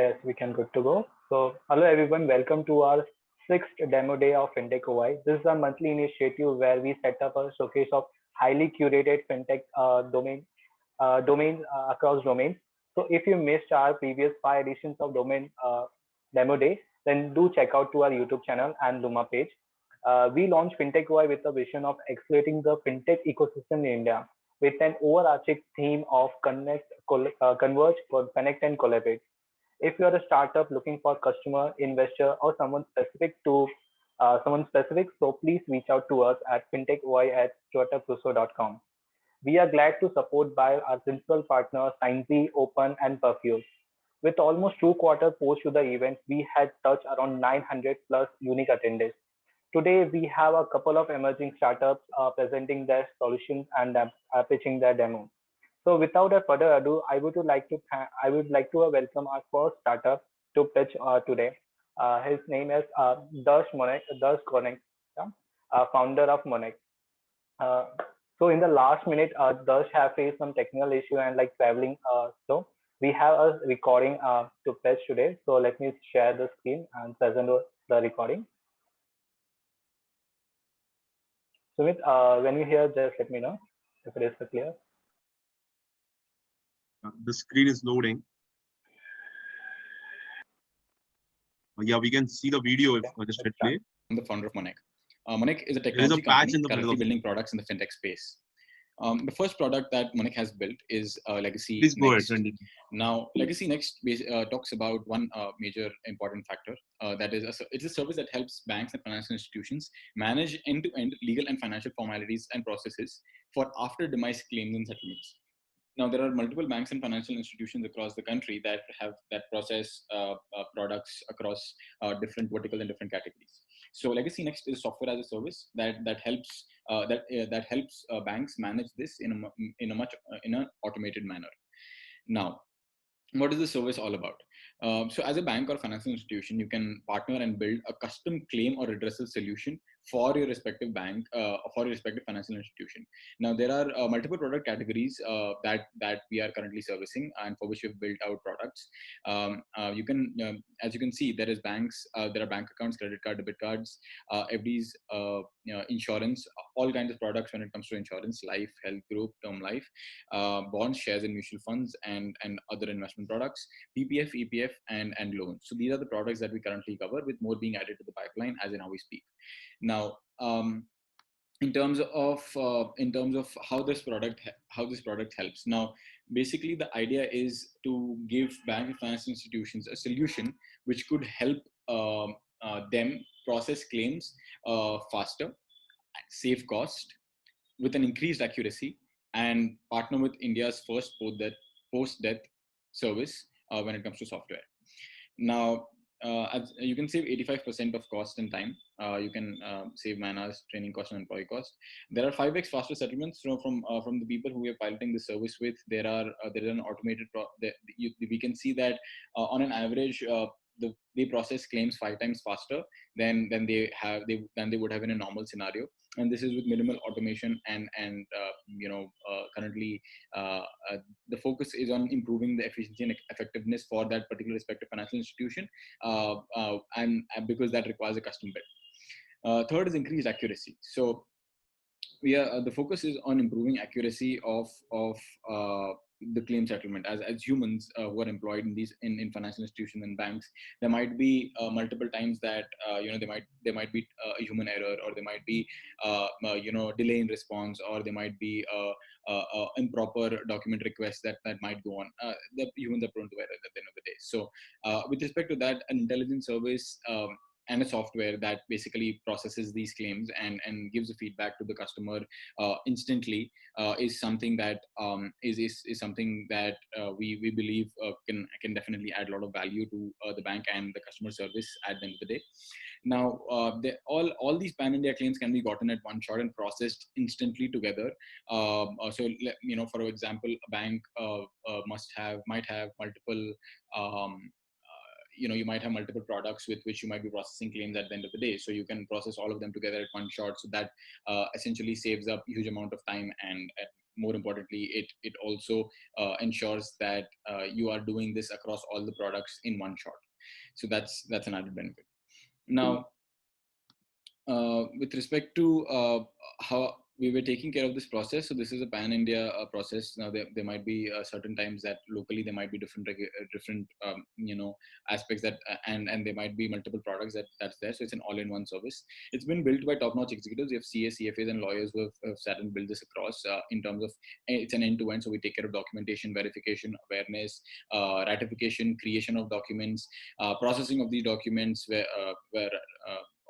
Yes, we can good to go. So, hello everyone, welcome to our sixth demo day of FinTech OI. This is a monthly initiative where we set up a showcase of highly curated FinTech domains across domains. So, if you missed our previous five editions of domain demo day, then do check out to our YouTube channel and Luma page. We launched FinTech OI with a vision of accelerating the FinTech ecosystem in India with an overarching theme of converge, connect, and collaborate. If you are a startup looking for customer, investor, or someone specific, so please reach out to us at fintechoi@stuartuprusso.com. We are glad to support by our principal partners, Sciency, Open, and Perfume. With almost 2 quarters post to the event, we had touched around 900 plus unique attendees. Today, we have a couple of emerging startups presenting their solutions and pitching their demo. So without a further ado, I would like to welcome our first startup to pitch today. His name is Darsh Konek, yeah, founder of Monex. Uh, so in the last minute, Darsh have faced some technical issue and like traveling. So we have a recording to pitch today. So let me share the screen and present the recording. Sumit, when you hear, just let me know if it is clear. The screen is loading. Yeah, we can see the video if just hit play. I'm the founder of Monex. Monex is a There is a technology patch company in the middle currently of building products in the fintech space. The first product that Monex has built is Legacy Please go ahead, Next. Randy. Now, Legacy Next talks about one major important factor. That is, it's a service that helps banks and financial institutions manage end-to-end legal and financial formalities and processes for after-demise claims and settlements. Now, there are multiple banks and financial institutions across the country that process products across different verticals and different categories. So, Legacy Next is software as a service that helps banks manage this in an automated manner. Now, what is the service all about? So as a bank or financial institution, you can partner and build a custom claim or redressal solution for your respective bank, for your respective financial institution. Now, there are multiple product categories that we are currently servicing and for which we've built out products. As you can see, there are bank accounts, credit card, debit cards, FDs, insurance, all kinds of products when it comes to insurance, life, health, group, term life, bonds, shares, and mutual funds, and other investment products, PPF, EPF, and loans. So these are the products that we currently cover, with more being added to the pipeline as in how we speak. Now, in terms of how this product helps. Now, basically, the idea is to give bank and financial institutions a solution which could help them process claims faster, save cost, with an increased accuracy, and partner with India's first post-death service when it comes to software. Now, as you can save 85% of cost and time. You can save man hours, training cost, and employee cost. There are 5x faster settlements from the people who we are piloting the service with. There is an automated. We can see that on an average, they process claims 5 times faster than they would have in a normal scenario. And this is with minimal automation and currently the focus is on improving the efficiency and effectiveness for that particular respective financial institution, and because that requires a custom build. Third is increased accuracy. So the focus is on improving accuracy of the claim settlement. As humans who are employed in financial institutions and banks, there might be multiple times that there might be a human error, or there might be delay in response, or there might be improper document requests that might go on. The humans are prone to errors at the end of the day. So with respect to that, an intelligent service and a software that basically processes these claims and gives the feedback to the customer instantly is something that is something that we believe can definitely add a lot of value to the bank and the customer service at the end of the day. Now, all these pan-India claims can be gotten at one shot and processed instantly together. So, for example, a bank might have multiple you might have multiple products with which you might be processing claims at the end of the day. So you can process all of them together at one shot. So that essentially saves up a huge amount of time and more importantly, it also ensures that you are doing this across all the products in one shot. So that's an added benefit. Now, with respect to how we were taking care of this process, so this is a pan-India process. Now, there might be certain times that locally there might be different aspects that and there might be multiple products that's there. So it's an all-in-one service. It's been built by top-notch executives. We have CAs, CFAs, and lawyers who have sat and built this across in terms of it's an end-to-end. So we take care of documentation, verification, awareness, ratification, creation of documents, processing of these documents, where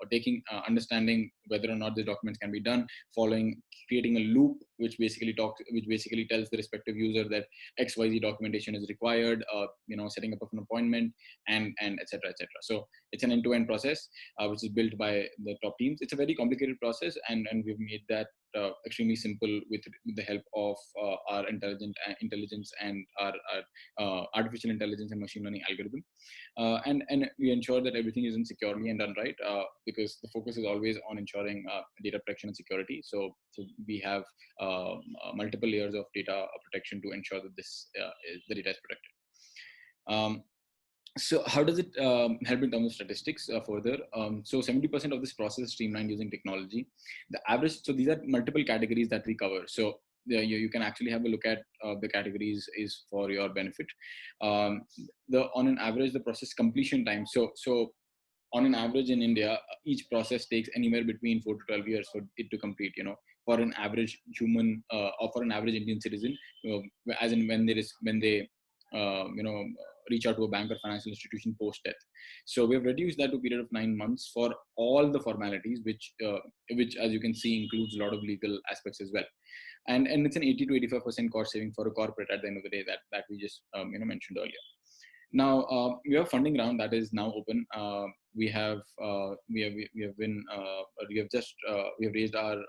or taking understanding whether or not the documents can be done, following creating a loop which basically tells the respective user that XYZ documentation is required, setting up of an appointment, and etc. So it's an end-to-end process which is built by the top teams. It's a very complicated process, and we've made that extremely simple with the help of our intelligence and our artificial intelligence and machine learning algorithm, and we ensure that everything is done securely and done right, because the focus is always on ensuring data protection and security. So we have multiple layers of data protection to ensure that the data is protected. So how does it help in terms of statistics further? So 70% of this process is streamlined using technology. The average, so these are multiple categories that we cover. So you can actually have a look at the categories is for your benefit. On an average, the process completion time. So on an average in India, each process takes anywhere between 4 to 12 years for it to complete, for an average human or for an average Indian citizen, as in when they reach out to a bank or financial institution post death. So we have reduced that to a period of 9 months for all the formalities, which as you can see includes a lot of legal aspects as well. And it's an 80 to 85% cost saving for a corporate at the end of the day that we just mentioned earlier. Now we have funding round that is now open. We have raised our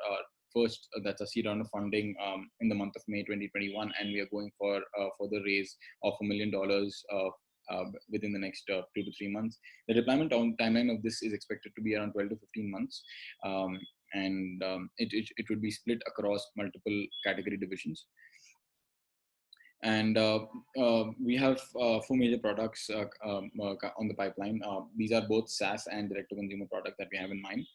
first that's a seed round of funding in the month of May 2021, and we are going for the raise of $1 million within the next 2 to 3 months. The deployment timeline of this is expected to be around 12 to 15 months, and it would be split across multiple category divisions. And we have 4 major products on the pipeline. These are both SaaS and direct-to-consumer products that we have in mind.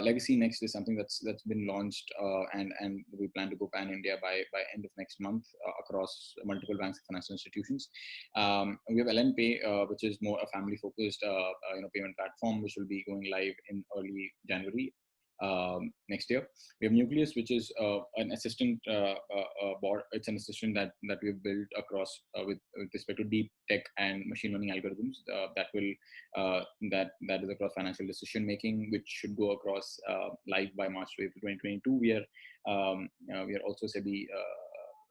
Legacy Next is something that's been launched, and we plan to go pan-India by end of next month across multiple banks and financial institutions. We have LN Pay, which is more a family-focused payment platform, which will be going live in early January. Next year. We have Nucleus, which is an assistant bot. It's an assistant that we've built across with respect to deep tech and machine learning algorithms that is across financial decision making, which should go across live by March to April 2022. We are also SEBI.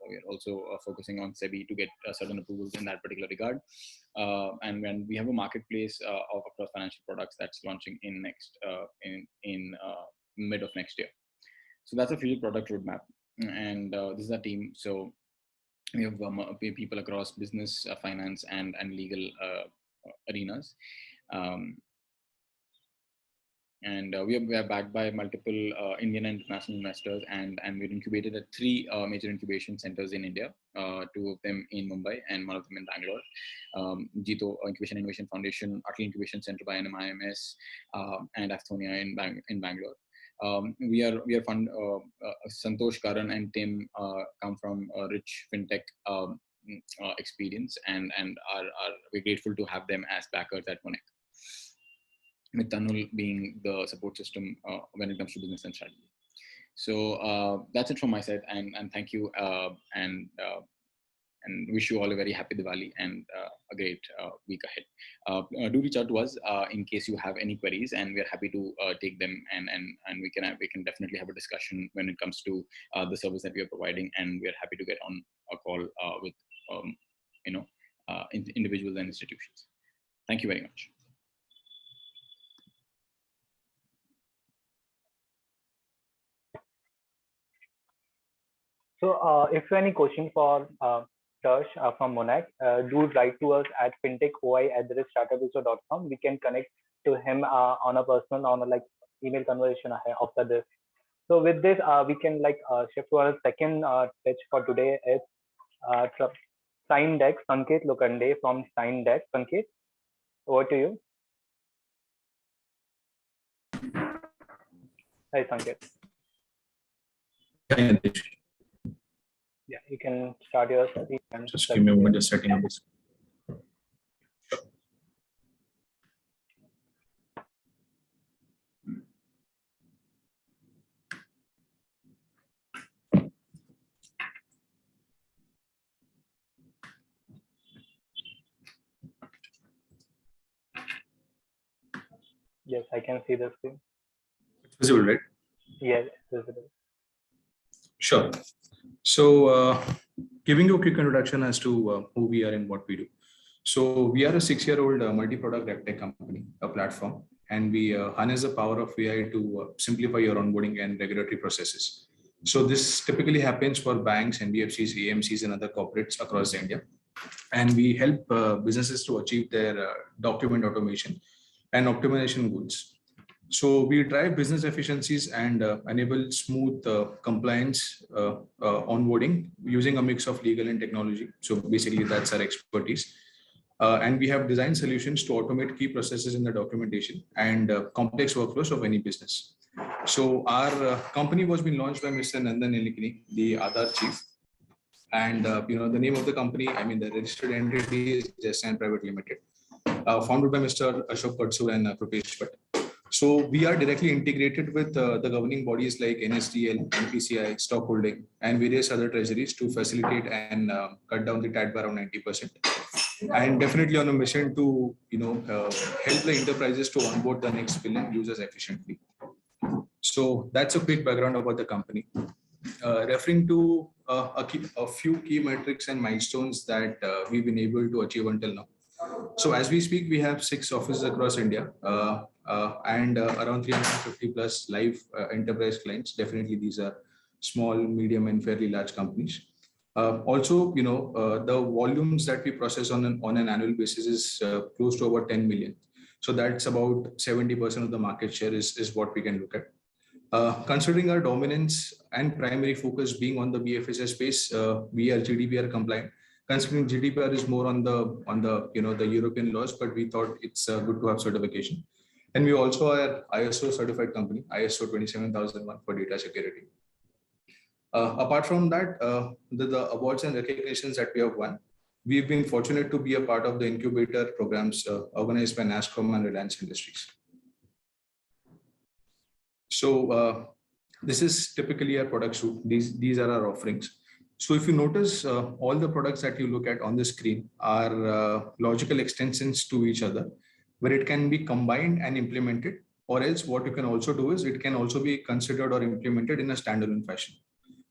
We are also focusing on SEBI to get certain approvals in that particular regard. And when we have a marketplace of across financial products that's launching in mid of next year. So that's a future product roadmap, and this is our team. So we have people across business, finance, and legal arenas. And we are backed by multiple Indian and international investors, and we're incubated at 3 major incubation centers in India, 2 of them in Mumbai and 1 of them in Bangalore. Jito Incubation Innovation Foundation, Atal Incubation Center by NMIMS, and Aphthonia in Bangalore. We are fund Santosh, Karan, and Tim come from a rich fintech experience, and we're grateful to have them as backers at Monex, with Tanul being the support system when it comes to business and strategy. So that's it from my side, and thank you, and wish you all a very happy Diwali and a great week ahead. Do reach out to us in case you have any queries, and we're happy to take them, and we can definitely have a discussion when it comes to the service that we are providing, and we're happy to get on a call with individuals and institutions. Thank you very much. So if you have any question for Darsh from Monex, do write to us at fintechoi@startupbistro.com. We can connect to him on a personal, email conversation after this. So with this, we can shift to our second pitch for today. Is Sign Deck, Sanket Lokande from Sign Deck. Sanket, over to you. Hi, Sanket. Hi, Nitish. Yeah, you can start your screen. And Just give me a moment, just setting up this. Yes, I can see the screen. It's visible, right? Yes, visible. Sure. So, giving you a quick introduction as to who we are and what we do. So, we are a 6-year-old multi-product RegTech company, a platform, and we harness the power of AI to simplify your onboarding and regulatory processes. So, this typically happens for banks, NBFCs, AMCs, and other corporates across India. And we help businesses to achieve their document automation and optimization goals. So we drive business efficiencies and enable smooth compliance onboarding using a mix of legal and technology. So basically that's our expertise. And we have designed solutions to automate key processes in the documentation and complex workflows of any business. So our company was being launched by Mr. Nandan Nilekani, the Aadhaar chief. And the name of the company, the registered entity is Just Private Limited, founded by Mr. Ashok Patsur and Prapesh Bhatt. So we are directly integrated with the governing bodies like NSDL, NPCI, stockholding, and various other treasuries to facilitate and cut down the TAT by around 90%. And definitely on a mission to help the enterprises to onboard the next billion users efficiently. So that's a quick background about the company. Referring to a few key metrics and milestones that we've been able to achieve until now. So as we speak, we have 6 offices across India and around 350 plus live enterprise clients. Definitely these are small, medium and fairly large companies. Also, the volumes that we process on an annual basis is close to about 10 million. So that's about 70% of the market share is what we can look at. Considering our dominance and primary focus being on the BFSI space, we are GDPR compliant. Considering GDPR is more on the European laws, but we thought it's good to have certification. And we also are ISO certified company, ISO 27001 for data security. Apart from that, the awards and recognitions that we have won, we've been fortunate to be a part of the incubator programs organized by NASSCOM and Reliance Industries. So this is typically our product suite. These are our offerings. So if you notice, all the products that you look at on the screen are logical extensions to each other, where it can be combined and implemented, or else what you can also do is it can also be considered or implemented in a standalone fashion.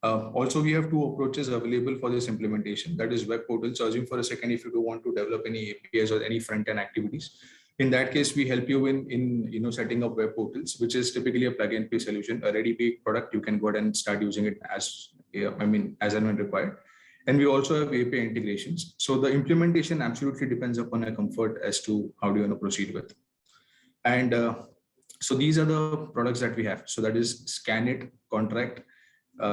Also, we have 2 approaches available for this implementation. That is web portal. So assume for a second, if you do want to develop any APIs or any front-end activities, in that case, we help you in setting up web portals, which is typically a plug and play solution, a ready-made product. You can go ahead and start using it as and when required. And we also have API integrations. So the implementation absolutely depends upon a comfort as to how do you want to proceed with. And so these are the products that we have. So that is Scan It, Contract,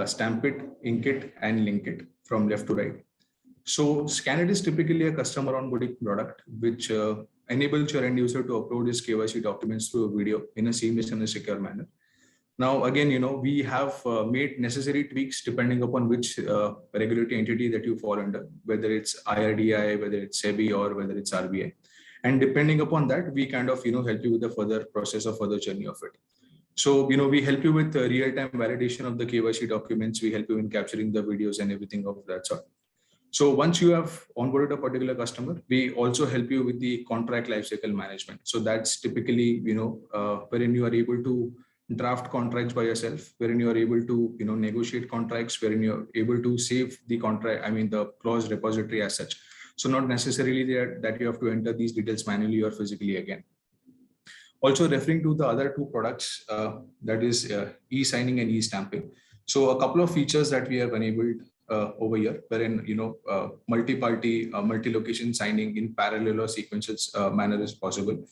Stamp It, Ink It, and Link It from left to right. So Scan It is typically a customer onboarding product, which enables your end user to upload his KYC documents through a video in a seamless and a secure manner. Now, again, we have made necessary tweaks depending upon which regulatory entity that you fall under, whether it's IRDAI, whether it's SEBI, or whether it's RBI. And depending upon that, we kind of, help you with the further process or further journey of it. So, we help you with the real-time validation of the KYC documents. We help you in capturing the videos and everything of that sort. So once you have onboarded a particular customer, we also help you with the contract lifecycle management. So that's typically, wherein you are able to draft contracts by yourself, wherein you are able to, negotiate contracts, wherein you're able to save the contract, the clause repository as such. So not necessarily that you have to enter these details manually or physically again. Also referring to the other 2 products, that is e-signing and e-stamping. So a couple of features that we have enabled over here, wherein multi-party, multi-location signing in parallel or sequential manner is possible,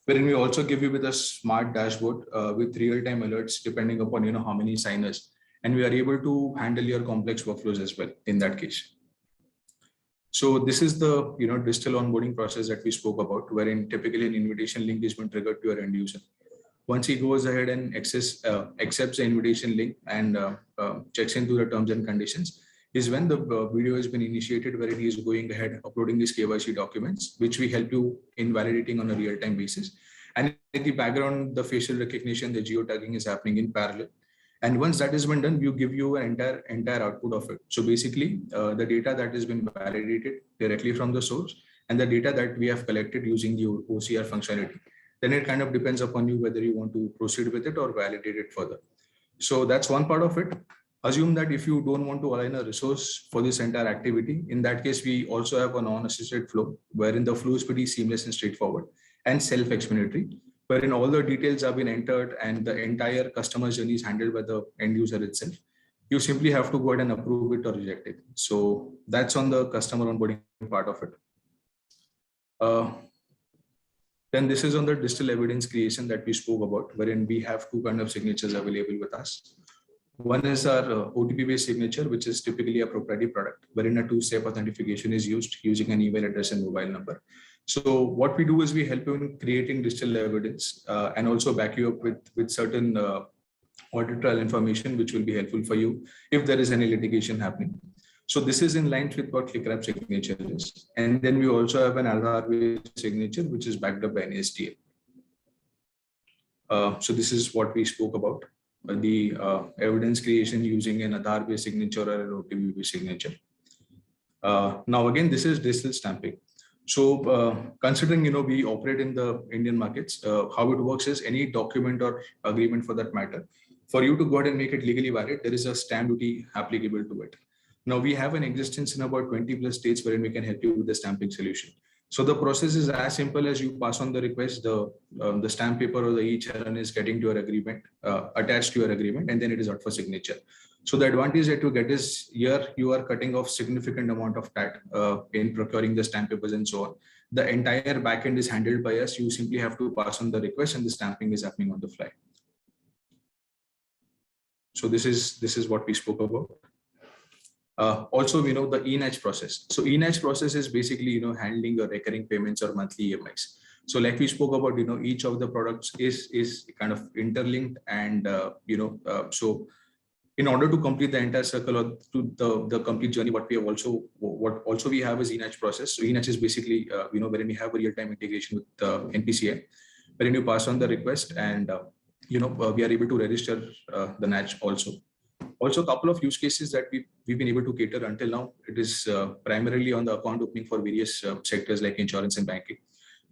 wherein we also give you with a smart dashboard with real-time alerts depending upon how many signers, and we are able to handle your complex workflows as well in that case. So this is the digital onboarding process that we spoke about, wherein typically an invitation link is been triggered to your end user. Once he goes ahead and accepts the invitation link and checks into the terms and conditions, is when the video has been initiated, where he is going ahead uploading his KYC documents, which we help you in validating on a real-time basis. And in the background, the facial recognition, the geotagging is happening in parallel. And once that has been done, we give you an entire output of it. So basically, the data that has been validated directly from the source and the data that we have collected using the OCR functionality, then it kind of depends upon you whether you want to proceed with it or validate it further. So that's one part of it. Assume that if you don't want to align a resource for this entire activity, in that case, we also have a non-assisted flow, wherein the flow is pretty seamless and straightforward and self-explanatory, wherein all the details have been entered and the entire customer journey is handled by the end user itself. You simply have to go ahead and approve it or reject it. So that's on the customer onboarding part of it. Then this is on the digital evidence creation that we spoke about, wherein we have two kind of signatures available with us. One is our OTP-based signature, which is typically a proprietary product, wherein a two-step authentication is used using an email address and mobile number. So what we do is we help you in creating digital evidence and also back you up with certain audit trail information, which will be helpful for you if there is any litigation happening. So this is in line with what ClickWrap signature is. And then we also have an Aadhaar-based signature, which is backed up by an SDA. So this is what we spoke about, the evidence creation using an Aadhaar-based signature or an OTP-based signature. Now, again, this is digital stamping. So considering, we operate in the Indian markets, how it works is any document or agreement for that matter, for you to go ahead and make it legally valid, there is a stamp duty applicable to it. Now we have an existence in about 20 plus states wherein we can help you with the stamping solution. So the process is as simple as you pass on the request, the stamp paper or the e-chरण is getting to your agreement, attached to your agreement, and then it is out for signature. So the advantage that you get is here you are cutting off significant amount of tax in procuring the stamp papers and so on. The entire backend is handled by us. You simply have to pass on the request and the stamping is happening on the fly. So this is what we spoke about. Also, we know the eNACH process. So eNACH process is basically, handling your recurring payments or monthly EMIs. So like we spoke about, each of the products is kind of interlinked and, so in order to complete the entire circle or to the complete journey, what also we have is eNACH process. So eNACH is basically, wherein we have a real-time integration with NPCI, wherein you pass on the request and, we are able to register the NACH also. Also, a couple of use cases that we've been able to cater until now. It is primarily on the account opening for various sectors like insurance and banking.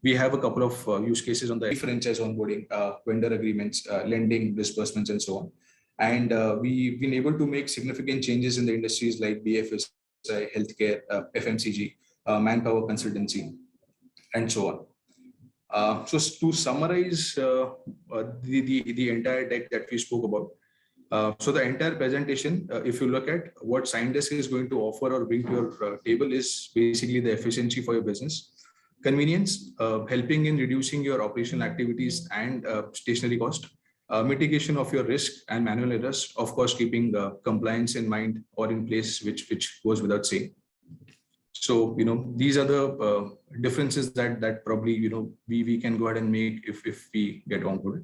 We have a couple of use cases on the franchise onboarding, vendor agreements, lending, disbursements, and so on. And we've been able to make significant changes in the industries like BFSI, healthcare, FMCG, manpower consultancy, and so on. So to summarize the entire deck that we spoke about, so the entire presentation, if you look at what Signdesk is going to offer or bring to your table, is basically the efficiency for your business, convenience, helping in reducing your operational activities and stationary cost, mitigation of your risk and manual errors, of course, keeping compliance in mind or in place, which goes without saying. So, these are the differences that probably, we can go ahead and make if we get onboarded.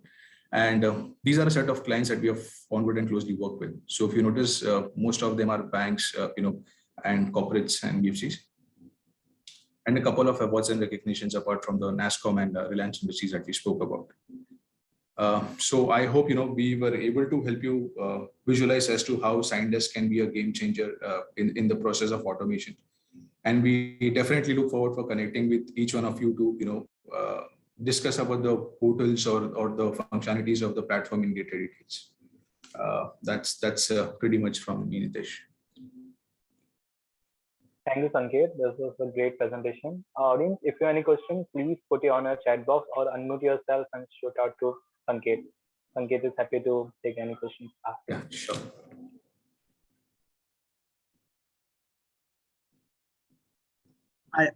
And these are a set of clients that we have onboarded and closely work with. So if you notice, most of them are banks, and corporates and BFCs. And a couple of awards and recognitions apart from the NASSCOM and Reliance Industries that we spoke about. So I hope, we were able to help you visualize as to how Signdesk can be a game changer in the process of automation. And we definitely look forward for connecting with each one of you to, discuss about the portals or the functionalities of the platform in greater details. That's pretty much from me, Nitesh. Thank you, Sanket. This was a great presentation. Audience, if you have any questions, please put it on your chat box or unmute yourself and shout out to Sanket. Sanket is happy to take any questions. Yeah, sure.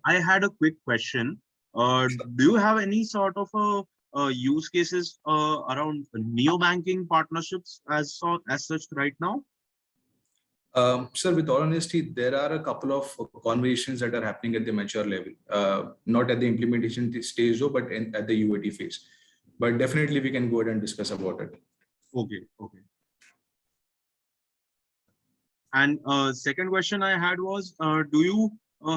I had a quick question. Do you have any sort of use cases around neo-banking partnerships as such right now? Sir, with all honesty, there are a couple of conversations that are happening at the mature level, not at the implementation stage though, but at the UAT phase. But definitely we can go ahead and discuss about it. Okay, okay. And second question I had was, do you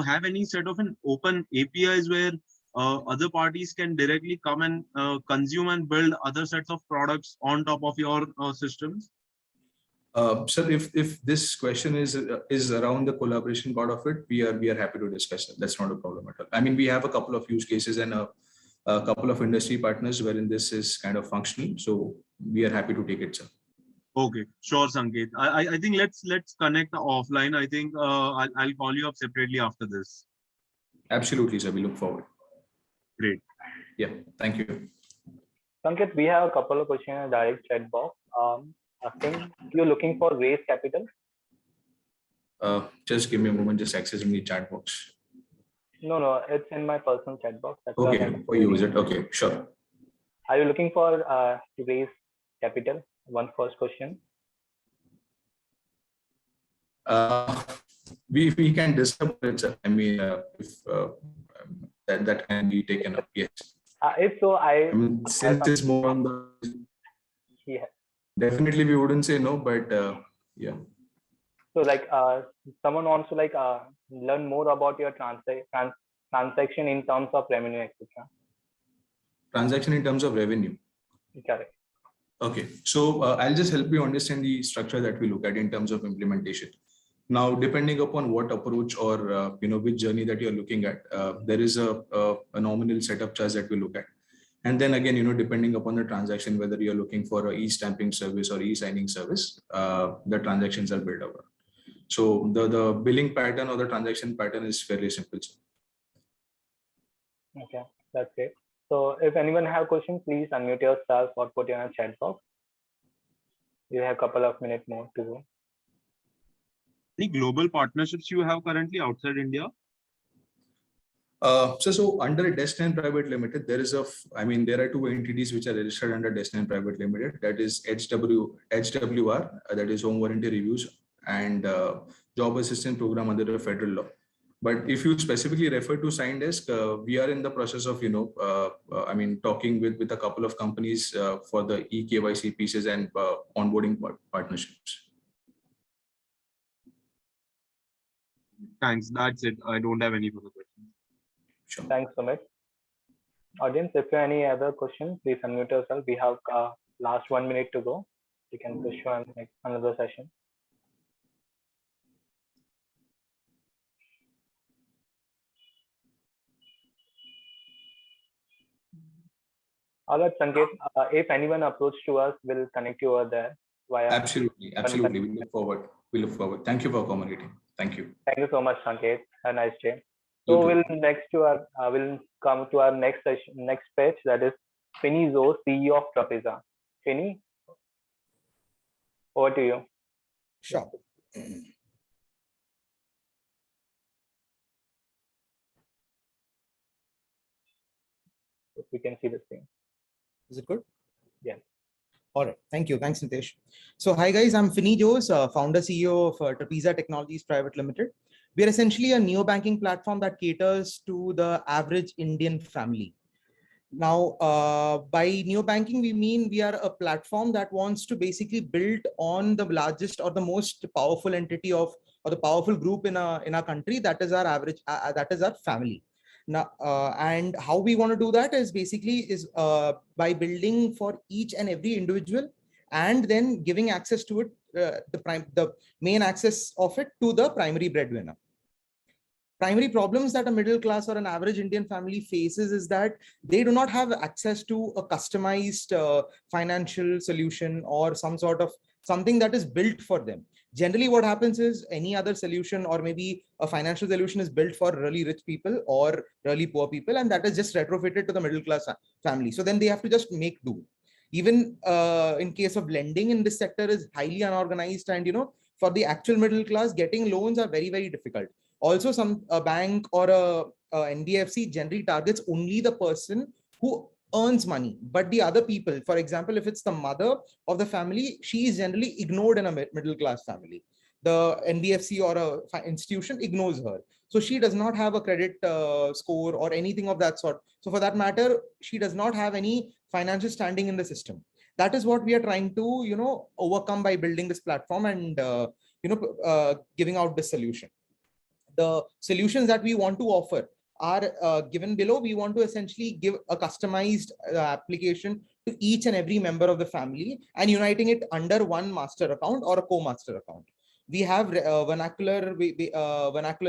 have any sort of an open APIs where other parties can directly come and consume and build other sets of products on top of your systems? Sir, if this question is around the collaboration part of it, we are happy to discuss it. That's not a problem at all. I mean, we have a couple of use cases and a couple of industry partners wherein this is kind of functional. So we are happy to take it, sir. Okay, sure, Sanket. I think let's connect offline. I think I'll call you up separately after this. Absolutely, sir. We look forward. Great. Yeah, thank you. Sanket, we have a couple of questions in the direct chat box. Asking, you're looking for raise capital? Just give me a moment, just accessing the chat box. No, it's in my personal chat box. That's Okay, for you, is it? Okay, sure. Are you looking for to raise capital? One first question. We can discuss it, sir. I mean, if that can be taken up, yes. If so, I mean, since it's more on the, yeah. Definitely we wouldn't say no, but yeah. So like someone wants to like learn more about your transaction in terms of revenue, etc. Transaction in terms of revenue. Correct. Okay, so I'll just help you understand the structure that we look at in terms of implementation. Now, depending upon what approach or which journey that you're looking at, there is a nominal setup charge that we look at. And then again, depending upon the transaction, whether you're looking for a e-stamping service or e-signing service, the transactions are built over. So the billing pattern or the transaction pattern is fairly simple. Okay, that's it. So if anyone have questions, please unmute yourself or put in a chat box. You have a couple of minutes more to go. Any global partnerships you have currently outside India? So under Destiny Private Limited, there are two entities which are registered under Destiny Private Limited. That is HWR, that is Home Warranty Reviews, and Job Assistance Program under the federal law. But if you specifically refer to Signedesk, we are in the process of, talking with a couple of companies for the eKYC pieces and onboarding partnerships. Thanks. That's it. I don't have any further questions. Sure. Thanks, Sumit. Audience, if you have any other questions, please unmute yourself. We have last 1 minute to go. You can push on another session. All right, Sanket, if anyone approaches to us, we'll connect you over there. Absolutely. We look forward. Thank you for accommodating. Thank you. Thank you so much, Sanket. Have a nice day. So we'll come to our next session, next page, that is Finny Zhou, CEO of Trapeza. Finny, over to you. Sure. We can see the screen. Is it good? Yeah. All right. Thank you. Thanks, Nitesh. So hi guys, I'm Finny Zhou, founder CEO of Trapeza Technologies Private Limited. We are essentially a neo-banking platform that caters to the average Indian family. Now, by neo-banking, we mean we are a platform that wants to basically build on the largest or the most powerful entity or the powerful group in our country. That is our average, that is our family. Now, and how we want to do that is basically by building for each and every individual and then giving access to it, the main access of it to the primary breadwinner. Primary problems that a middle class or an average Indian family faces is that they do not have access to a customized financial solution or something that is built for them. Generally, what happens is any other solution or maybe a financial solution is built for really rich people or really poor people, and that is just retrofitted to the middle class family. So then they have to just make do. Even in case of lending in this sector is highly unorganized, and for the actual middle class, getting loans are very, very difficult. Also, a bank or a NBFC generally targets only the person who earns money, but the other people, for example, if it's the mother of the family, she is generally ignored in a middle class family. The NBFC or a institution ignores her. So she does not have a credit score or anything of that sort. So for that matter, she does not have any financial standing in the system. That is what we are trying to, overcome by building this platform and, giving out this solution. The solutions that we want to offer are given below. We want to essentially give a customized application to each and every member of the family and uniting it under one master account or a co-master account. We have vernacular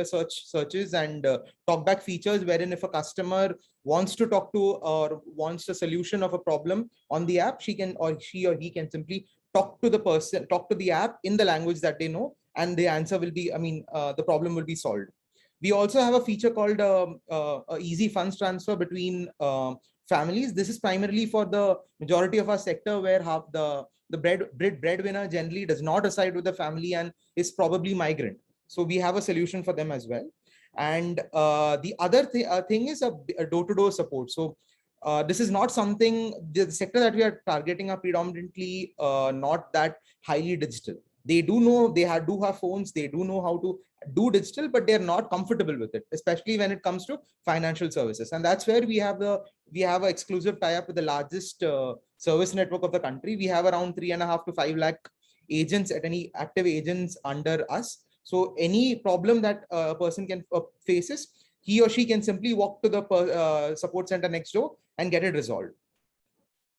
searches and talkback features, wherein if a customer wants to talk to or wants a solution of a problem on the app, she or he can simply talk to the app in the language that they know, and the answer will be, the problem will be solved. We also have a feature called easy funds transfer between families. This is primarily for the majority of our sector, where half the breadwinner generally does not reside with the family and is probably migrant. So we have a solution for them as well. And the other thing is a door-to-door support. So this is not something, the sector that we are targeting are predominantly not that highly digital. They do know, they do have phones, they do know how to do digital, but they're not comfortable with it, especially when it comes to financial services. And that's where we have an exclusive tie-up with the largest service network of the country. We have around 3.5 to 5 lakh agents, any active agents under us. So any problem that a person can faces, he or she can simply walk to the support center next door and get it resolved.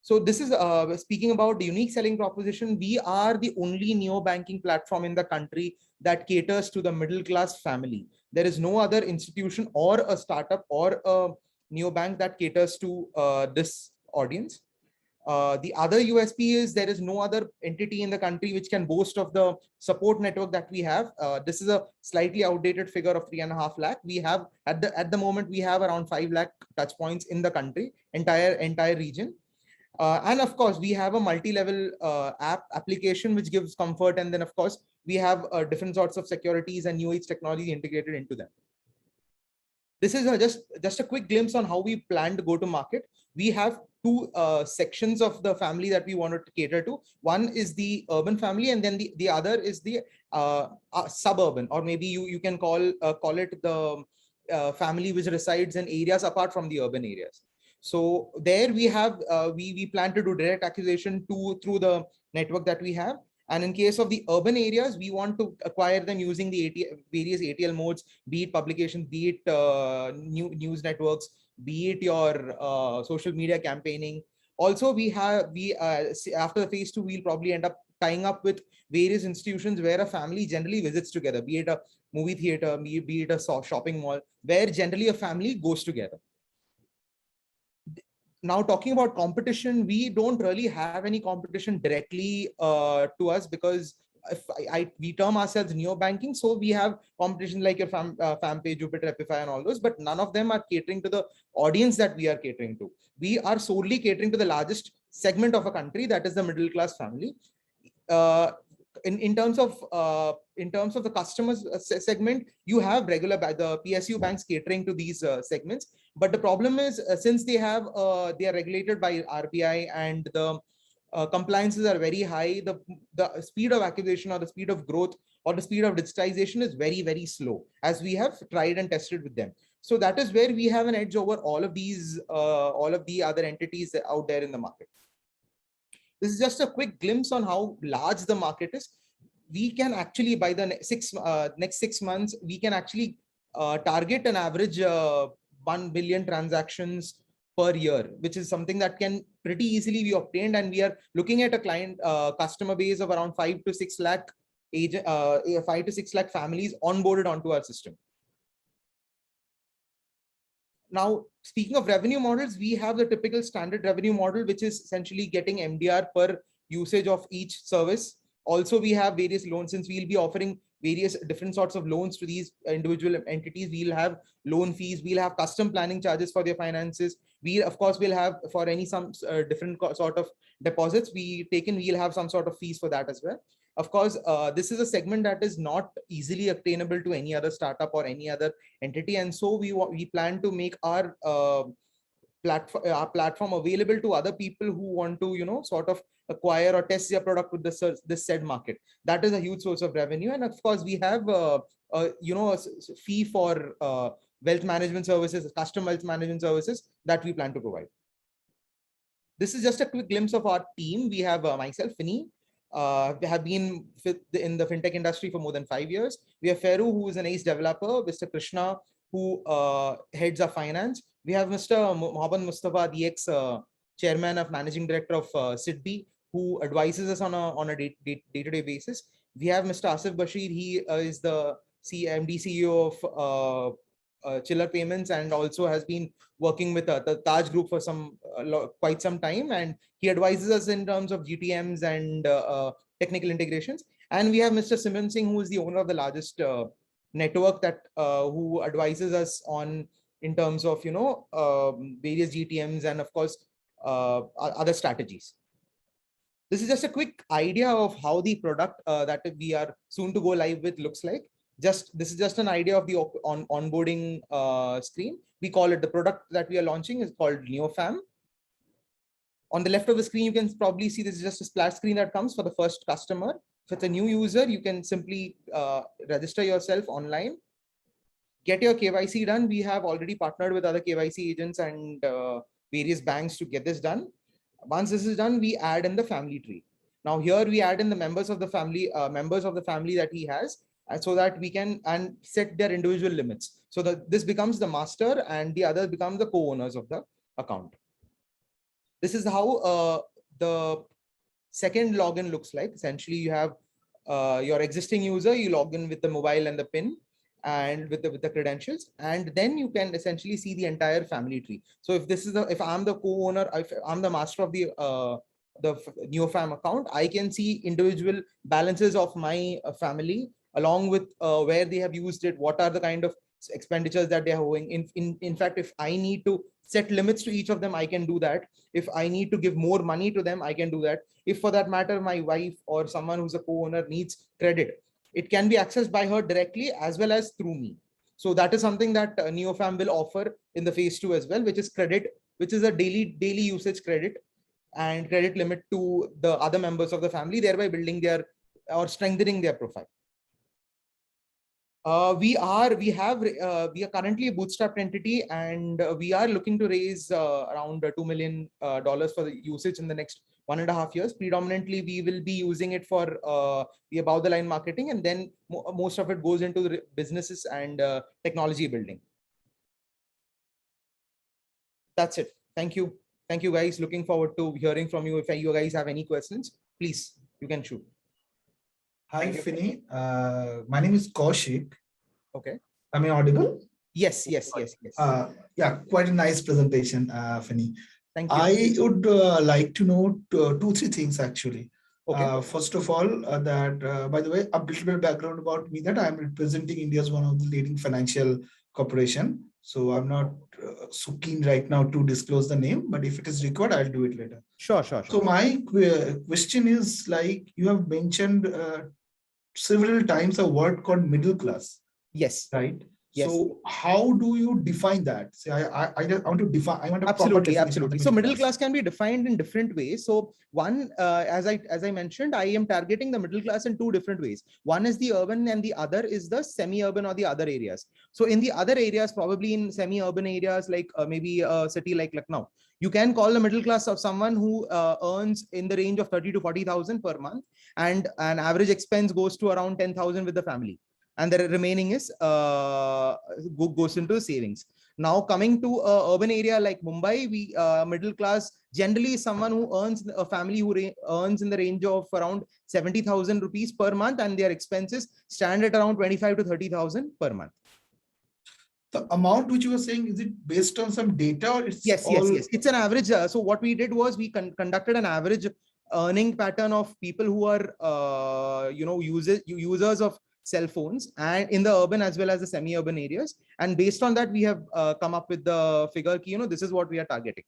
So this is speaking about the unique selling proposition. We are the only neo-banking platform in the country that caters to the middle class family. There is no other institution or a startup or a neobank that caters to this audience. The other USP is there is no other entity in the country which can boast of the support network that we have. This is a slightly outdated figure of 3.5 lakh. We have at the moment we have around 5 lakh touch points in the country, entire region. And of course, we have a multi-level application which gives comfort. And then, of course, we have different sorts of securities and new age technology integrated into them. This is just a quick glimpse on how we plan to go to market. We have two sections of the family that we wanted to cater to. One is the urban family, and then the other is the suburban, or maybe you can call it the family which resides in areas apart from the urban areas. So there we have, we plan to do direct acquisition through the network that we have. And in case of the urban areas, we want to acquire them using the various ATL modes, be it publications, be it news networks, be it your social media campaigning. Also, after the phase 2, we'll probably end up tying up with various institutions where a family generally visits together, be it a movie theater, be it a shopping mall, where generally a family goes together. Now, talking about competition, we don't really have any competition directly to us, because we term ourselves neo-banking. So we have competition like your FamPay, Jupiter, Epify, and all those, but none of them are catering to the audience that we are catering to. We are solely catering to the largest segment of a country, that is the middle class family. In terms of the customers segment, you have the PSU banks catering to these segments. But the problem is, since they are regulated by RBI and the compliances are very high, the speed of acquisition or the speed of growth or the speed of digitization is very, very slow, as we have tried and tested with them. So that is where we have an edge over all of the other entities out there in the market. This is just a quick glimpse on how large the market is. We can actually, by the next 6 months, we can actually target an average 1 billion transactions per year, which is something that can pretty easily be obtained. And we are looking at a customer base of around 5 to 6 lakh 5 to 6 lakh families onboarded onto our system. Now, speaking of revenue models, we have the typical standard revenue model, which is essentially getting MDR per usage of each service. Also, we have various loans. Since we'll be offering various different sorts of loans to these individual entities, we'll have loan fees, we'll have custom planning charges for their finances. We, of course, will have for some different sort of deposits we'll have some sort of fees for that as well. Of course, this is a segment that is not easily obtainable to any other startup or any other entity. And so we plan to make our platform available to other people who want to, sort of acquire or test their product with this said market. That is a huge source of revenue. And of course, we have, a fee for wealth management services, custom wealth management services that we plan to provide. This is just a quick glimpse of our team. We have myself, Finney. We have been in the fintech industry for more than 5 years. We have Feru, who is an ace developer, Mr. Krishna, who heads our finance. We have Mr. Mohammed Mustafa, the ex-chairman of managing director of SIDBI, who advises us on a day-to-day basis. We have Mr. Asif Bashir. He is the MD CEO of Chiller Payments, and also has been working with the Taj Group for quite some time, and he advises us in terms of GTMs and technical integrations. And we have Mr. Simran Singh, who is the owner of the largest network that who advises us on in terms of various GTMs and of course other strategies. This is just a quick idea of how the product that we are soon to go live with looks like. This is just an idea of the onboarding screen. We call it, the product that we are launching is called NeoFam. On the left of the screen, you can probably see this is just a splash screen that comes for the first customer. If it's a new user, you can simply register yourself online, get your KYC done. We have already partnered with other KYC agents and various banks to get this done. Once this is done, we add in the family tree. Now here we add in the members of the family that he has, so that we can set their individual limits. So that this becomes the master and the other become the co-owners of the account. This is how the second login looks like. Essentially, you have your existing user, you log in with the mobile and the PIN and with the credentials, and then you can essentially see the entire family tree. So if this is if I'm the co-owner, if I'm the master of the NeoFam account, I can see individual balances of my family, along with where they have used it, what are the kind of expenditures that they are owing. In fact, if I need to set limits to each of them, I can do that. If I need to give more money to them, I can do that. If for that matter, my wife or someone who's a co-owner needs credit, it can be accessed by her directly as well as through me. So that is something that NeoFam will offer in the phase 2 as well, which is credit, which is a daily usage credit and credit limit to the other members of the family, thereby building their or strengthening their profile. We are currently a bootstrapped entity, and we are looking to raise around $2 million for the usage in the next 1.5 years. Predominantly, we will be using it for the above the line marketing, and then most of it goes into the businesses and technology building. That's it. Thank you. Thank you, guys. Looking forward to hearing from you. If you guys have any questions, please, you can shoot. Hi, Finney. My name is Kaushik. Okay. Am I audible? Yes. Yeah, quite a nice presentation, Finney. Thank you. I would like to know 2-3 things actually. Okay. First of all, by the way, a little bit of background about me, that I'm representing India's one of the leading financial corporation. So I'm not so keen right now to disclose the name, but if it is required, I'll do it later. Sure. So my question is, like, you have mentioned several times a word called middle class. Yes. Right. Yes. So how do you define that? Say, I want to define. I want a absolutely. So middle class can be defined in different ways. So one, as I mentioned, I am targeting the middle class in 2 different ways. One is the urban, and the other is the semi-urban or the other areas. So in the other areas, probably in semi-urban areas like maybe a city like Lucknow, you can call the middle class of someone who earns in the range of 30 to 40,000 per month, and an average expense goes to around 10,000 with the family, and the remaining is goes into savings. Now coming to a urban area like Mumbai, we middle class generally is someone who earns, a family who earns in the range of around 70,000 rupees per month, and their expenses stand at around 25 to 30,000 per month. The amount which you were saying, is it based on some data, or it's yes. It's an average. So what we did was we conducted an average earning pattern of people who are users of cell phones, and in the urban as well as the semi-urban areas, and based on that we have come up with the figure, this is what we are targeting.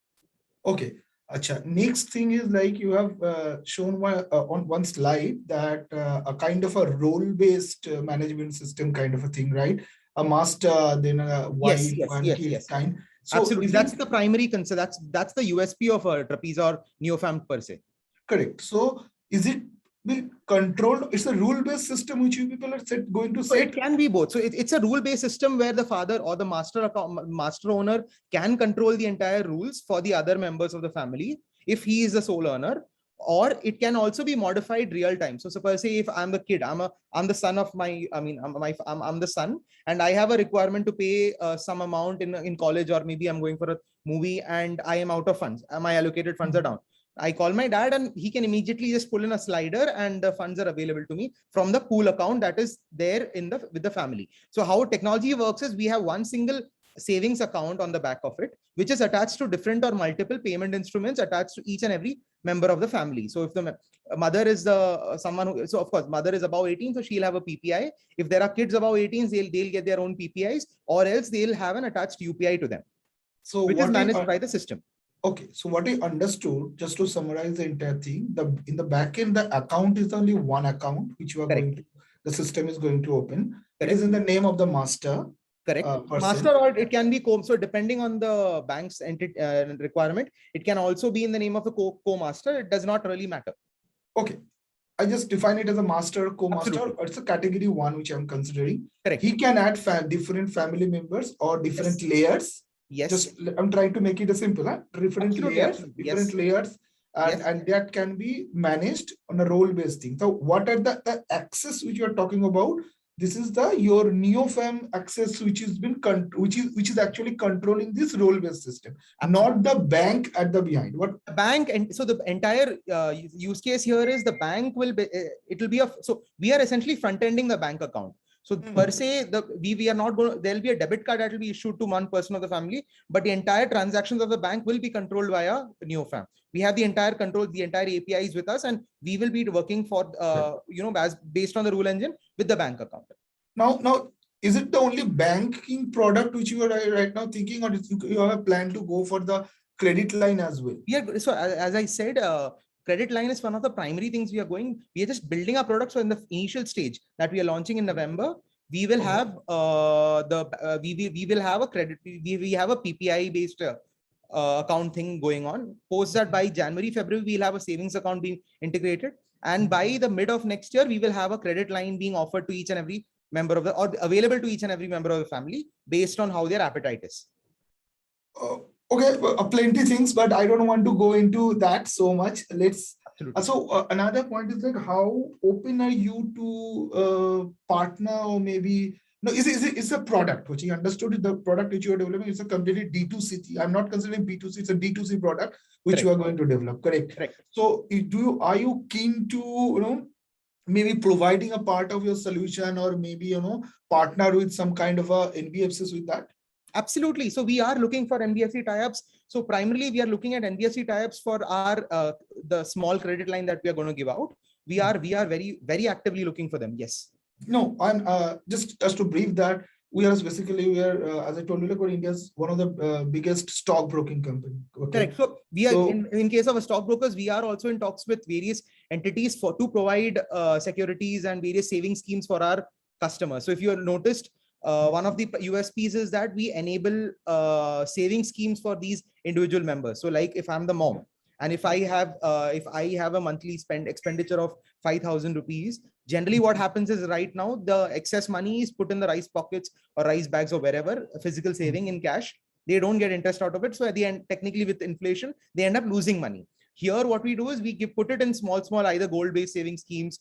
Okay. Acha. Next thing is, like, you have shown on one slide that a kind of a role-based management system kind of a thing, right? A master, then a wife, and kid kind. So Absolutely, is that's it the primary concern. That's the USP of Trapeze or NeoFam per se. correct? So is it be controlled? It's a rule-based system which you people are going to So set. it can be both. So it's a rule-based system where the father or the master owner can control the entire rules for the other members of the family if he is the sole owner, or it can also be modified real time. So suppose say if I'm the kid, I'm the son of my, I mean, I'm the son, and I have a requirement to pay some amount in college, or maybe I'm going for a movie and I am out of funds. My allocated funds are down. I call my dad and he can immediately just pull in a slider and the funds are available to me from the pool account that is there with the family. So how technology works is we have one single savings account on the back of it, which is attached to different or multiple payment instruments attached to each and every member of the family. So if the mother is the someone who, so of course mother is above 18, so she'll have a PPI. If there are kids above 18, they'll get their own PPIs, or else they'll have an attached UPI to them, So which is managed by the system. Okay, so what I understood, just to summarize the entire thing, in the back end, the account is only one account which you are Correct. going to, the system is going to open. Correct. It is in the name of the master. Correct. Person. Master, or it can be co. So depending on the bank's requirement, it can also be in the name of the co-master. It does not really matter. Okay. I just define it as a master, co-master. It's a category one, which I'm considering. Correct. He can add different family members or different layers. Yes. Just I'm trying to make it a simple, different Absolutely, layers, absolutely. different layers, and that can be managed on a role-based thing. So what are the access which you are talking about? This is your NeoFam access, which has been which is actually controlling this role-based system, not the bank at the behind. What the bank, and so the entire use case here is the bank will be so we are essentially front-ending the bank account. So per se, we are not going. There will be a debit card that will be issued to one person of the family, but the entire transactions of the bank will be controlled via NeoFam. We have the entire control, the entire APIs with us, and we will be working for as based on the rule engine with the bank account. Now, is it the only banking product which you are right now thinking, or you have a plan to go for the credit line as well? Yeah. So as I said, credit line is one of the primary things we are going. We are just building our products. So in the initial stage that we are launching in November, we will have we will have a credit. We have a PPI based account thing going on. Post that by January, February, we'll have a savings account being integrated, and by the mid of next year, we will have a credit line being offered to each and every member of the, or available to each and every member of the family based on how their appetite is. Okay, plenty things, but I don't want to go into that so much. Let's. So another point is like, how open are you to partner, or maybe no? It's a product which you understood. The product which you are developing is a completely D2C. I'm not considering B2C. It's a D2C product which you are going to develop. Correct. So are you keen to maybe providing a part of your solution, or maybe partner with some kind of a NBFCs with that? Absolutely. So we are looking for NBFC tie-ups. So primarily we are looking at NBFC tie-ups for our the small credit line that we are going to give out. We are very, very actively looking for them. Yes. No, I'm just to brief that we are, as I told you, we're India's one of the biggest stockbroking company. Okay? Correct. So we are in case of a stockbrokers, we are also in talks with various entities to provide securities and various saving schemes for our customers. So if you have noticed, one of the USPs is that we enable saving schemes for these individual members. So like if I'm the mom, and if I have a monthly expenditure of 5,000 rupees, generally what happens is right now the excess money is put in the rice pockets or rice bags or wherever, physical saving in cash. They don't get interest out of it. So at the end, technically with inflation, they end up losing money. Here, what we do is we put it in small, either gold-based saving schemes,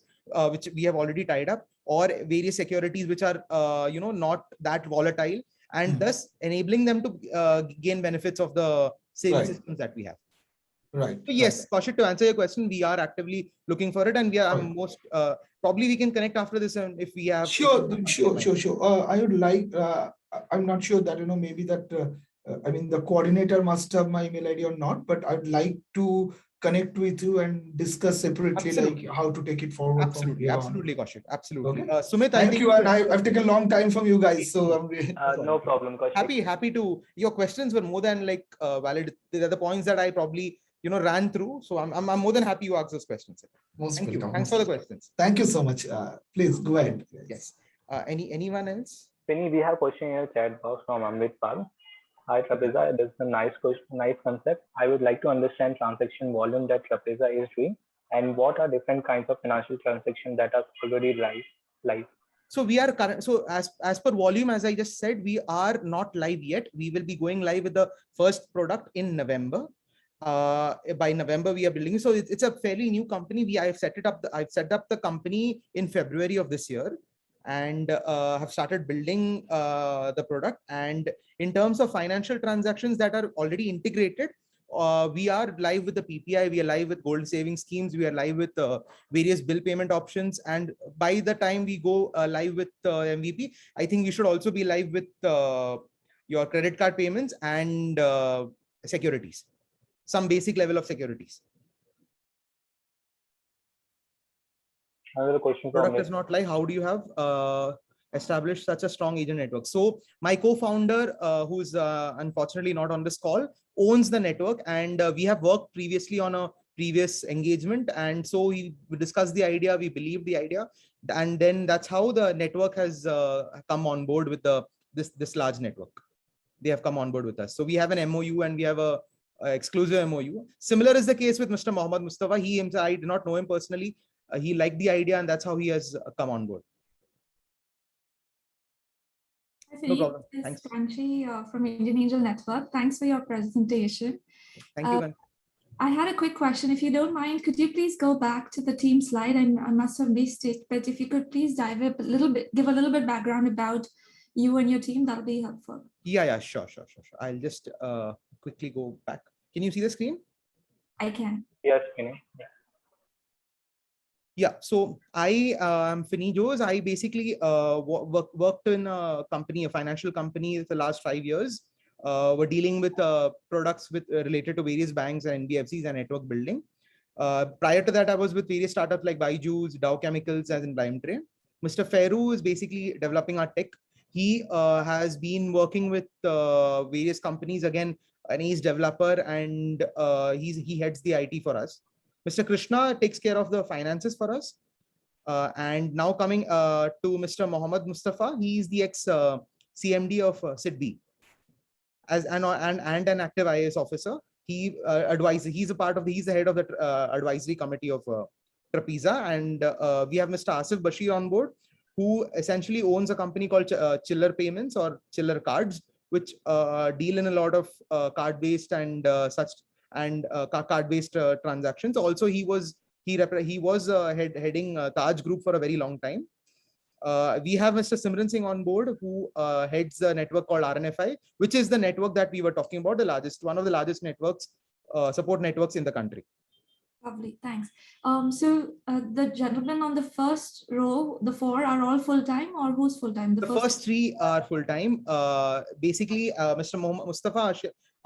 which we have already tied up, or various securities which are not that volatile, and thus enabling them to gain benefits of the saving systems that we have. Right. So yes, Kaushik, to answer your question, we are actively looking for it, and we are probably we can connect after this, and if we have. Sure. I would like. I'm not sure that maybe that. I mean, the coordinator must have my email ID or not, but I'd like to connect with you and discuss separately, like how to take it forward. Absolutely, Kaushik. Absolutely. Okay. Sumit, thank you, and I've taken a long time from you guys, so I'm really no problem, Kaushik. Happy to. Your questions were more than valid. They're the points that I probably ran through. So I'm more than happy you asked those questions. Thank you. Thanks for the questions. Thank you so much. Please go ahead. Yes. Anyone else? Penny, we have a question in your chat box from Amrit Pal. Hi, Trapeza. This is a nice question, nice concept. I would like to understand transaction volume that Trapeza is doing and what are different kinds of financial transactions that are already live. So we are current. So as per volume, as I just said, we are not live yet. We will be going live with the first product in November. By November, we are building. So it's a fairly new company. I've set up the company in February of this year, and have started building the product. And in terms of financial transactions that are already integrated, we are live with the PPI, we are live with gold saving schemes, we are live with various bill payment options. And by the time we go live with MVP, I think we should also be live with your credit card payments and securities, some basic level of securities. Another question from Product me. is not live. How do you have established such a strong agent network? So my co-founder, who's unfortunately not on this call, owns the network, and we have worked previously on a previous engagement, and so we discussed the idea, we believed the idea, and then that's how the network has come on board with this large network. They have come on board with us. So we have an MOU and we have a exclusive MOU. Similar is the case with Mr. Mohammed Mustafa. He himself, I did not know him personally. He liked the idea, and that's how he has come on board. No problem. Thanks. Kanchi from Indian Angel Network. Thanks for your presentation. Thank you. I had a quick question. If you don't mind, could you please go back to the team slide? I must have missed it, but if you could please dive a little bit, give a little bit background about you and your team, that'll be helpful. Yeah, sure. I'll just quickly go back. Can you see the screen? I can. Yes, can you? Yeah, so I am Finney Jose. I basically worked in a company, a financial company for the last 5 years. We're dealing with products related to various banks and NBFCs and network building. Prior to that, I was with various startups like Byju's, Dow Chemicals, as in Limetree. Mr. Ferru is basically developing our tech. He has been working with various companies, again, and he's developer, and he heads the IT for us. Mr. Krishna takes care of the finances for us. And now coming to Mr. Mohammed Mustafa, he is the ex-CMD of SIDBI as an active IAS officer. He advises. He's the head of the advisory committee of Trapeza. And we have Mr. Asif Bashir on board, who essentially owns a company called Chiller Payments or Chiller Cards, which deal in a lot of card-based and card-based transactions. Also, he was heading Taj Group for a very long time. We have Mr. Simran Singh on board, who heads a network called RNFI, which is the network that we were talking about, one of the largest networks, support networks in the country. Lovely, thanks. So the gentlemen on the first row, the 4 are all full-time, or who's full-time? The first 3 are full-time. Basically, Mr. Mohammed Mustafa,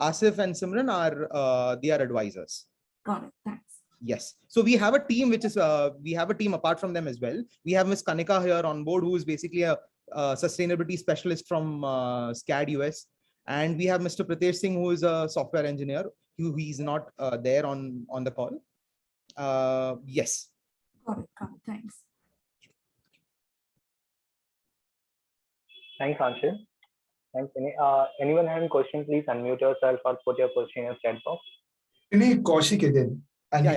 Asif and Simran are advisors. Got it, thanks. Yes. So we have a team, we have a team apart from them as well. We have Ms. Kanika here on board, who is basically a sustainability specialist from SCAD US. And we have Mr. Pritesh Singh, who is a software engineer, he's not there on the call. Yes. Got it, thanks. Thanks, Anshul. Thanks, Vinay. Anyone having question, please unmute yourself or put your question in your chat box. Kaushik again. And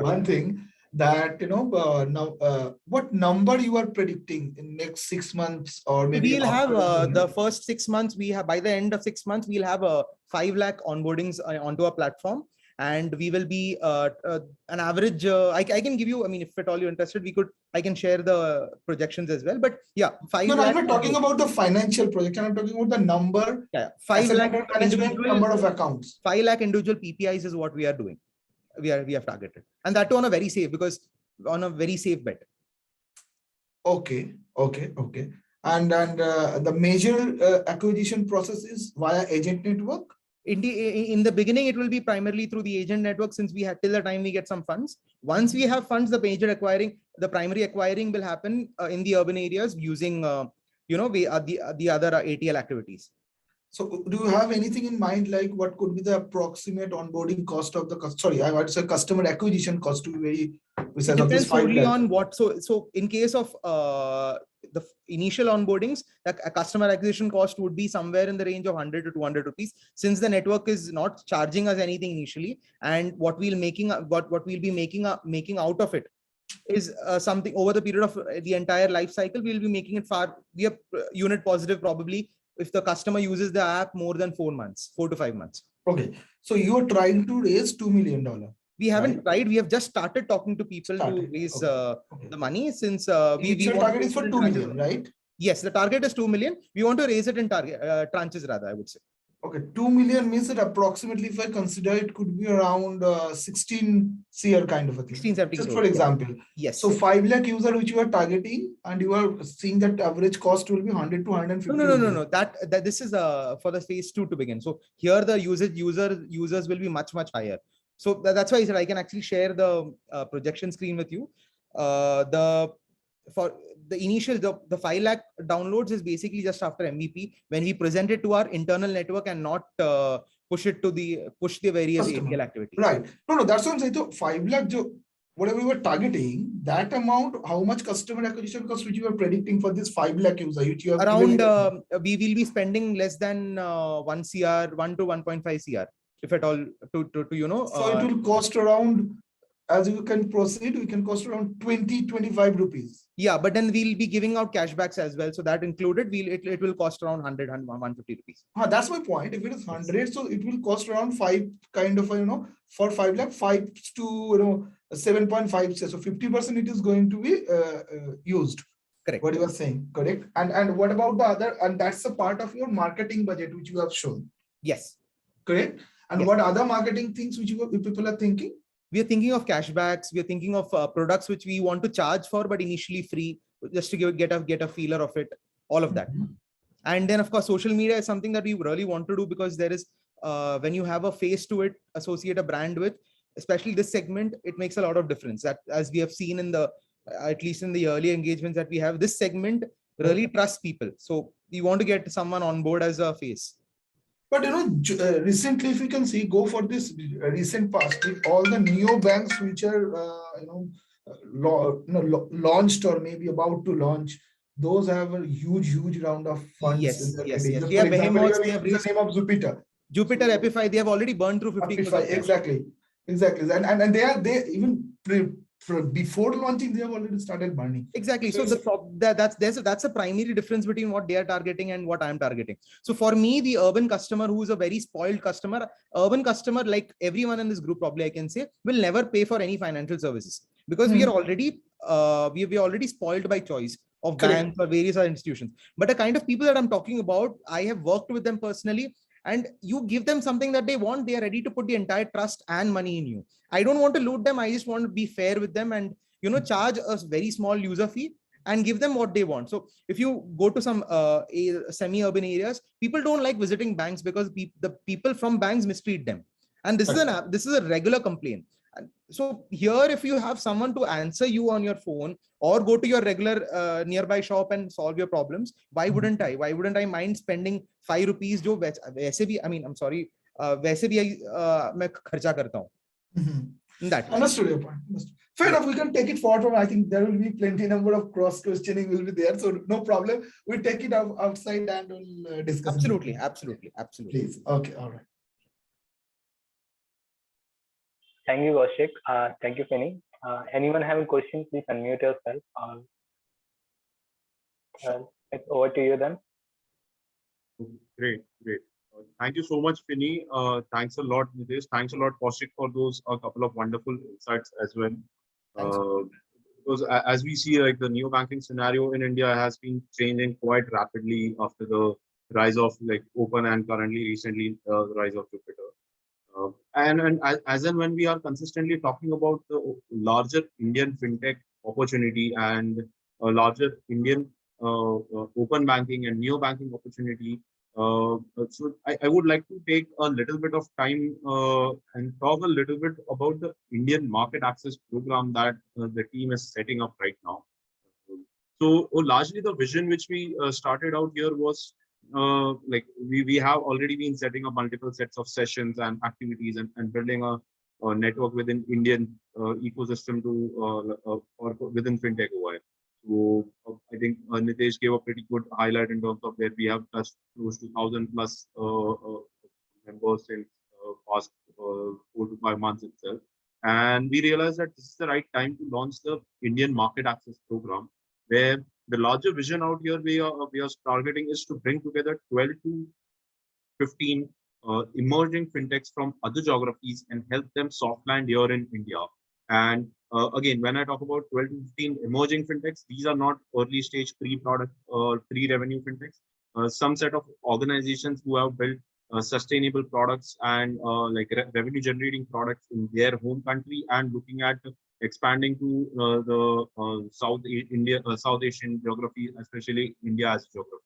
one thing that, now, what number you are predicting in next 6 months, or maybe we'll have the first 6 months. We have, by the end of 6 months, we'll have 5 lakh onboardings onto our platform. And we will be an average. I can give you, I mean, if at all you're interested, I can share the projections as well. But yeah, 5 No, lakh. I'm not talking about the financial projection. I'm talking about the number. Yeah, 5 lakh management, number of accounts. 5 lakh individual PPIs is what we are doing. We have targeted, and that too on a very safe bet. Okay. And the major acquisition process is via agent network. In the beginning, it will be primarily through the agent network, since we have till the time we get some funds. Once we have funds, the primary acquiring will happen in the urban areas using the other ATL activities. So do you have anything in mind, like what could be the approximate onboarding cost of the I would say customer acquisition cost to be very precise. It depends solely on what. So in case of the initial onboardings, the customer acquisition cost would be somewhere in the range of 100 to 200 rupees, since the network is not charging us anything initially, and what we'll be making out of it is something over the period of the entire life cycle. We'll be making it we are unit positive probably if the customer uses the app more than 4 to 5 months. Okay, so you are trying to raise $2 million. We haven't tried. We have just started talking to people to raise the money, since Initial target is for 2 million, right? Yes, the target is 2 million. We want to raise it in tranches rather, I would say. Okay, 2 million means that approximately, if I consider, it could be around 16 CR kind of a thing. 16, 17 Just crores, for example. Yes. So 5 lakh user which you are targeting, and you are seeing that average cost will be 100 to 150. No. That this is for the phase 2 to begin. So here the users will be much higher. So that's why I said I can actually share the projection screen with you. For the initial, the 5 lakh downloads is basically just after MVP, when we present it to our internal network and not push the various APL activities. Right. No, that's what I'm saying. So 5 lakh, whatever we were targeting, that amount, how much customer acquisition cost which you were predicting for this 5 lakh user? Around, we will be spending less than 1 CR, 1 to 1.5 CR, if at all, to you know. So it will cost around, as you can proceed, we can cost around 20-25 rupees. Yeah, but then we'll be giving out cashbacks as well. So that included, it will cost around 100, 150 rupees. That's my point. If it is 100, so it will cost around 5 kind of, for 5 lakh, 5 to 7.5. So 50% it is going to be used. Correct. What you are saying, correct? And what about the other? And that's a part of your marketing budget which you have shown. Yes. Correct. And yes. What other marketing things which people are thinking? We are thinking of cashbacks. We are thinking of products which we want to charge for, but initially free, just to get a feeler of it. All of that. And then of course, social media is something that we really want to do, because there is when you have a face to it, associate a brand with, especially this segment, it makes a lot of difference. That, as we have seen in the at least in the early engagements that we have, this segment really trusts people. So we want to get someone on board as a face. But recently, if you can see, go for this recent past, all the neo banks which are launched or maybe about to launch, those have a huge round of funds. Yes. For example, They have the name of Jupiter, Epify, they have already burned through 50 crores. Exactly. And they even before launching, they have already started burning. Exactly. So that's a primary difference between what they are targeting and what I'm targeting. So for me, the urban customer, who is a very spoiled customer, like everyone in this group, probably I can say, will never pay for any financial services, because we are already we are already spoiled by choice of banks or various other institutions. But the kind of people that I'm talking about, I have worked with them personally. And you give them something that they want, they are ready to put the entire trust and money in you. I don't want to loot them. I just want to be fair with them and, charge a very small user fee and give them what they want. So if you go to some semi-urban areas, people don't like visiting banks because the people from banks mistreat them. And this is a regular complaint. So here, if you have someone to answer you on your phone or go to your regular nearby shop and solve your problems, why wouldn't I? Why wouldn't I mind spending 5 rupees? I'm sorry, वैसे भी मैं खर्चा करता हूँ. Understood your point. Fair enough. We can take it forward. I think there will be plenty number of cross questioning will be there, so no problem. We'll take it outside and we'll discuss. Absolutely. Please. Okay. All right. Thank you, Kaushik. Thank you, Penny. Anyone having questions, please unmute yourself. It's over to you then. Great. Thank you so much, Penny. Thanks a lot, Nitesh. Thanks a lot, Kaushik, for those couple of wonderful insights as well. Because as we see, like the neo-banking scenario in India has been changing quite rapidly after the rise of like Open and currently recently the rise of Jupiter. And as and when we are consistently talking about the larger Indian fintech opportunity and a larger Indian open banking and neo banking opportunity, so I would like to take a little bit of time and talk a little bit about the Indian market access program that the team is setting up right now. So largely the vision which we started out here was like we have already been setting up multiple sets of sessions and activities and building a network within Indian ecosystem to or within fintech OI. So I think Nitesh gave a pretty good highlight in terms of where we have touched close to 1,000 plus members in past 4 to 5 months itself. And we realized that this is the right time to launch the Indian Market Access Program, where the larger vision out here we are targeting is to bring together 12 to 15 emerging fintechs from other geographies and help them soft land here in India. And again, when I talk about 12 to 15 emerging fintechs, these are not early stage pre-product or pre-revenue fintechs. Some set of organizations who have built sustainable products and revenue generating products in their home country and looking at expanding to the South Asian geography, especially India as geography.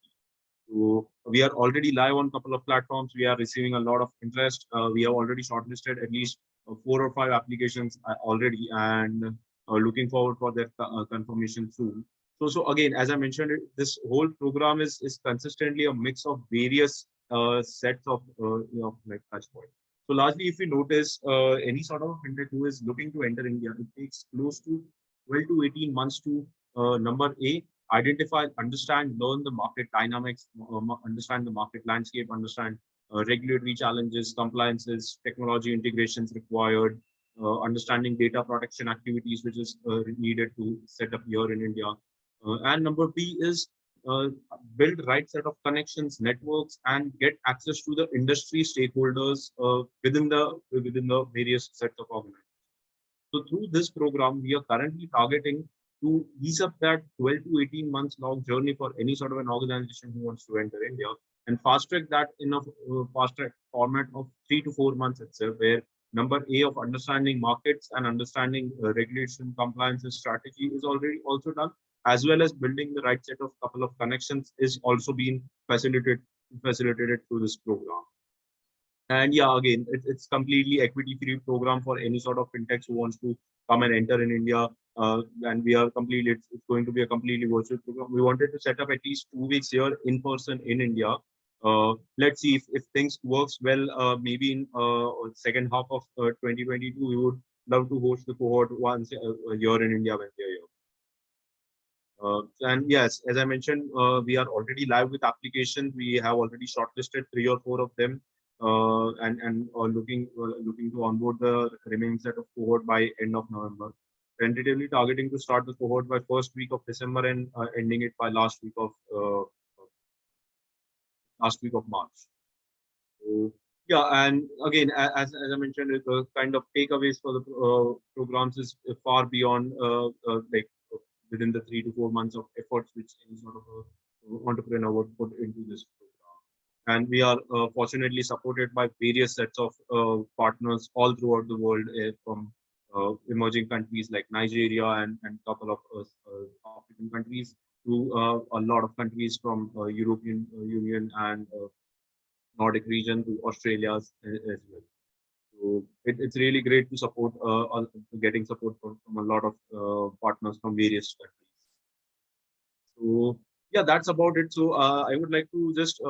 So we are already live on a couple of platforms. We are receiving a lot of interest. We have already shortlisted at least 4 or 5 applications already, and looking forward for their confirmation soon. So again, as I mentioned, this whole program is consistently a mix of various sets of like touch points. So largely, if you notice, any sort of fintech who is looking to enter India, it takes close to 12 to 18 months to number A, identify, understand, learn the market dynamics, understand the market landscape, understand regulatory challenges, compliances, technology integrations required, understanding data protection activities, which is needed to set up here in India. And number B is build right set of connections, networks, and get access to the industry stakeholders within the various sets of organizations. So through this program, we are currently targeting to ease up that 12 to 18 months long journey for any sort of an organization who wants to enter India, and fast track that in a fast track format of 3 to 4 months itself, where number A of understanding markets and understanding regulation compliance strategy is already also done, as well as building the right set of couple of connections is also being facilitated through this program. And yeah, again, it's completely equity-free program for any sort of fintechs who wants to come and enter in India. And we are completely, it's going to be a completely virtual program. We wanted to set up at least 2 weeks here in person in India. Let's see if things works well. Maybe in second half of 2022, we would love to host the cohort once a year in India when we are here. And yes, as I mentioned, we are already live with applications. We have already shortlisted 3 or 4 of them, and looking to onboard the remaining set of cohort by end of November. Tentatively targeting to start the cohort by first week of December and ending it by last week of March. So, yeah, and again, as I mentioned, the kind of takeaways for the programs is far beyond like within the 3 to 4 months of efforts which any sort of entrepreneur would put into this program. And we are fortunately supported by various sets of partners all throughout the world, from emerging countries like Nigeria and couple of African countries to a lot of countries from European Union and Nordic region to Australia as well. So it's really great to support getting support from a lot of partners from various countries. So yeah, that's about it. So I would like to just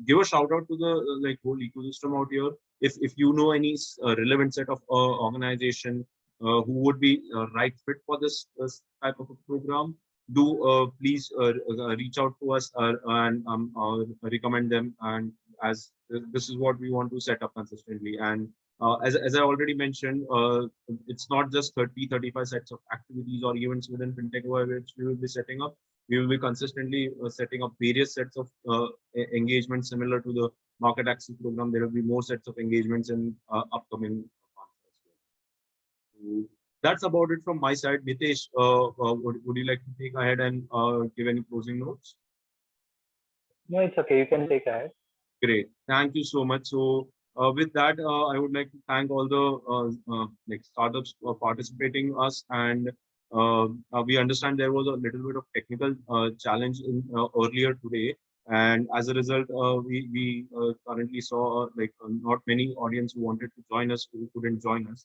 give a shout out to the whole ecosystem out here. If you know any relevant set of organization who would be right fit for this type of a program, do please reach out to us and recommend them. And as this is what we want to set up consistently. And as I already mentioned, it's not just 30-35 sets of activities or events within FinTech which we will be setting up. We will be consistently setting up various sets of engagements similar to the market access program. There will be more sets of engagements in upcoming months as well. So that's about it from my side. Nitesh, would you like to take ahead and give any closing notes? No, it's okay. You can take ahead. Great. Thank you so much. So with that, I would like to thank all the startups for participating us, and we understand there was a little bit of technical challenge in earlier today, and as a result, we currently saw not many audience who wanted to join us who couldn't join us.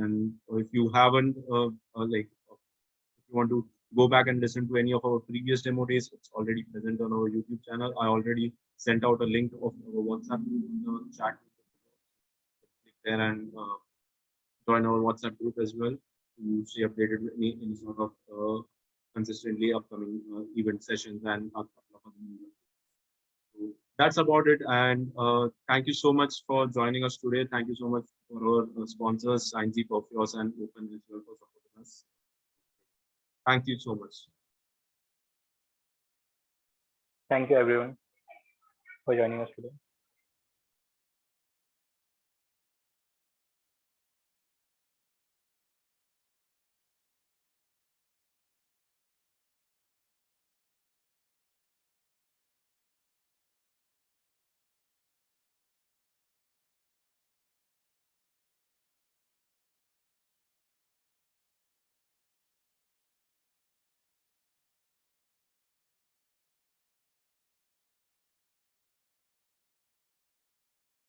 And if you haven't if you want to go back and listen to any of our previous demo days, it's already present on our YouTube channel. I already sent out a link of our WhatsApp group in the chat. Click there and join our WhatsApp group as well. to stay updated with me in sort of consistently upcoming event sessions and a couple of other events. So that's about it. And thank you so much for joining us today. Thank you so much for our sponsors, Sciency, Perfios, and Open as well for supporting us. Thank you so much. Thank you everyone for joining us today.